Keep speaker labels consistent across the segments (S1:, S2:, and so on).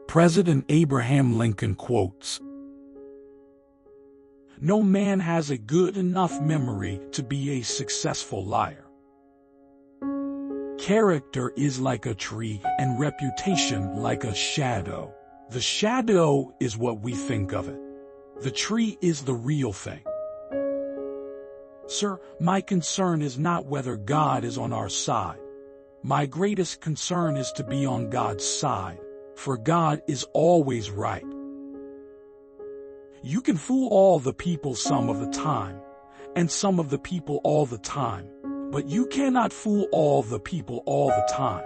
S1: President Abraham Lincoln quotes, "No man has a good enough memory to be a successful liar. Character is like a tree and reputation like a shadow. The shadow is what we think of it. The tree is the real thing." Sir, my concern is not whether God is on our side. My greatest concern is to be on God's side, for God is always right. You can fool all the people some of the time, and some of the people all the time, but you cannot fool all the people all the time.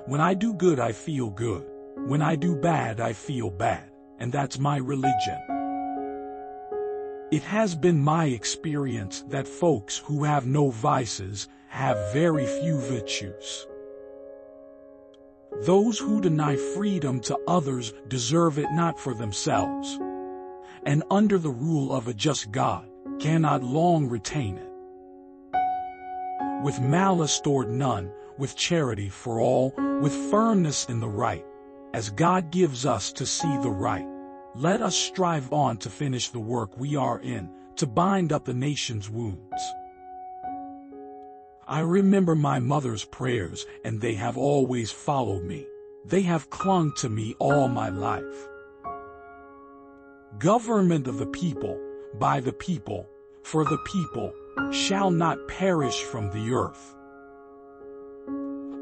S1: When I do good, I feel good. When I do bad, I feel bad, and that's my religion. It has been my experience that folks who have no vices have very few virtues. Those who deny freedom to others deserve it not for themselves, and under the rule of a just God, cannot long retain it. With malice toward none, with charity for all, with firmness in the right, as God gives us to see the right, let us strive on to finish the work we are in, to bind up the nation's wounds. I remember my mother's prayers, and they have always followed me. They have clung to me all my life. Government of the people, by the people, for the people, shall not perish from the earth.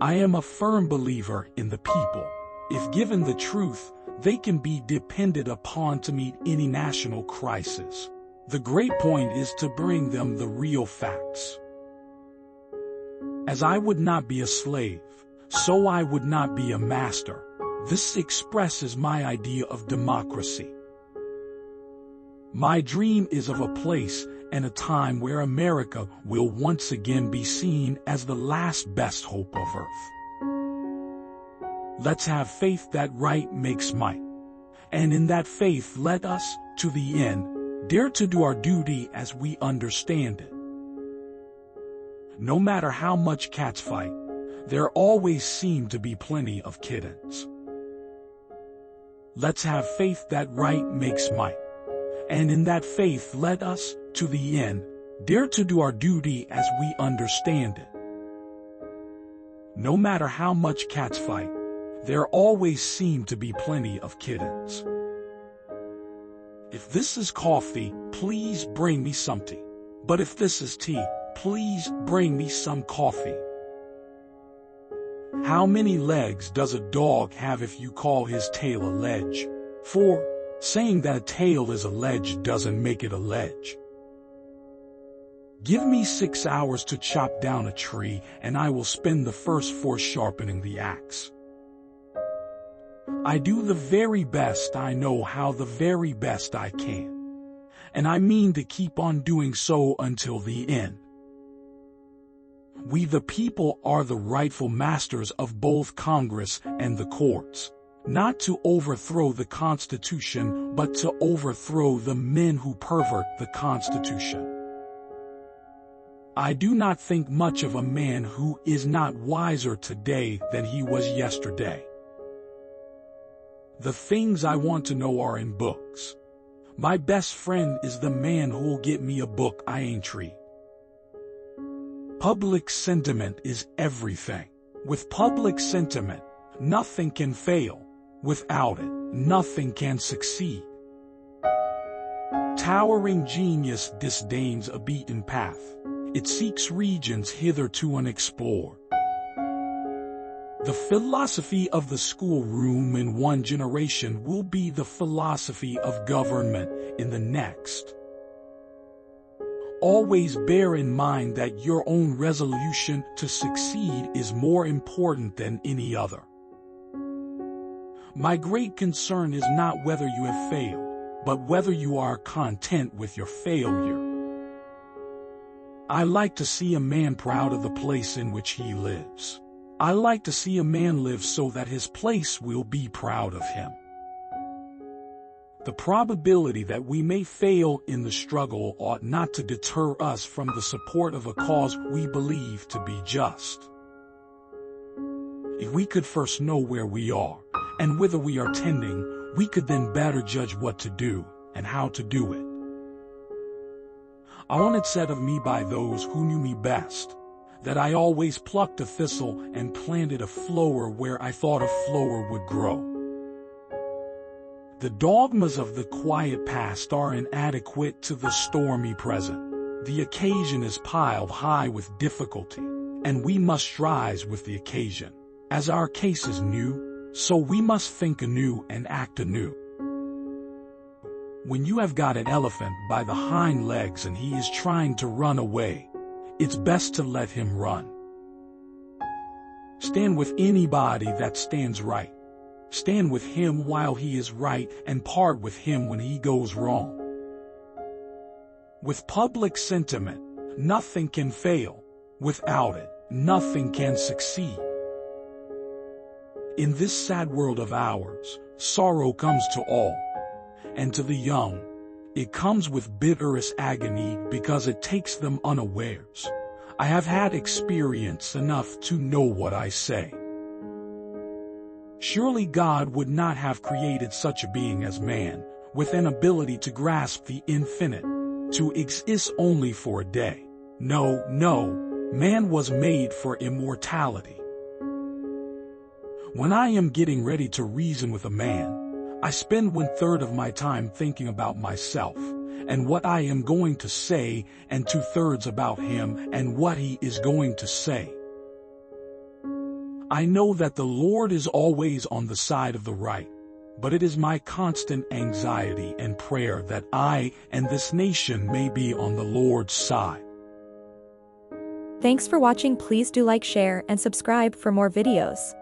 S1: I am a firm believer in the people. If given the truth, they can be depended upon to meet any national crisis. The great point is to bring them the real facts. As I would not be a slave, so I would not be a master. This expresses my idea of democracy. My dream is of a place and a time where America will once again be seen as the last best hope of earth. Let's have faith that right makes might. And in that faith let us, to the end, dare to do our duty as we understand it. No matter how much cats fight, there always seem to be plenty of kittens. Let's have faith that right makes might. And in that faith let us, to the end, dare to do our duty as we understand it. No matter how much cats fight, there always seem to be plenty of kittens. If this is coffee, please bring me some tea. But if this is tea, please bring me some coffee. How many legs does a dog have if you call his tail a ledge? 4. Saying that a tail is a ledge doesn't make it a ledge. Give me 6 hours to chop down a tree, and I will spend the first 4 sharpening the axe. I do the very best I know how, the very best I can. And I mean to keep on doing so until the end. We the people are the rightful masters of both Congress and the courts, not to overthrow the Constitution, but to overthrow the men who pervert the Constitution. I do not think much of a man who is not wiser today than he was yesterday. The things I want to know are in books. My best friend is the man who'll get me a book I ain't read. Public sentiment is everything. With public sentiment, nothing can fail. Without it, nothing can succeed. Towering genius disdains a beaten path. It seeks regions hitherto unexplored. The philosophy of the schoolroom in one generation will be the philosophy of government in the next. Always bear in mind that your own resolution to succeed is more important than any other. My great concern is not whether you have failed, but whether you are content with your failure. I like to see a man proud of the place in which he lives. I like to see a man live so that his place will be proud of him. The probability that we may fail in the struggle ought not to deter us from the support of a cause we believe to be just. If we could first know where we are and whither we are tending, we could then better judge what to do and how to do it. I want it said of me by those who knew me best, that I always plucked a thistle and planted a flower where I thought a flower would grow. The dogmas of the quiet past are inadequate to the stormy present. The occasion is piled high with difficulty, and we must rise with the occasion. As our case is new, so we must think anew and act anew. When you have got an elephant by the hind legs and he is trying to run away, it's best to let him run. Stand with anybody that stands right. Stand with him while he is right and part with him when he goes wrong. With public sentiment, nothing can fail. Without it, nothing can succeed. In this sad world of ours, sorrow comes to all, and to the young, it comes with bitterest agony because it takes them unawares. I have had experience enough to know what I say. Surely God would not have created such a being as man, with an ability to grasp the infinite, to exist only for a day. No, man was made for immortality. When I am getting ready to reason with a man, I spend 1/3 of my time thinking about myself and what I am going to say, and 2/3 about him and what he is going to say. I know that the Lord is always on the side of the right, but it is my constant anxiety and prayer that I and this nation may be on the Lord's side.
S2: Thanks for watching. Please do like, share, and subscribe for more videos.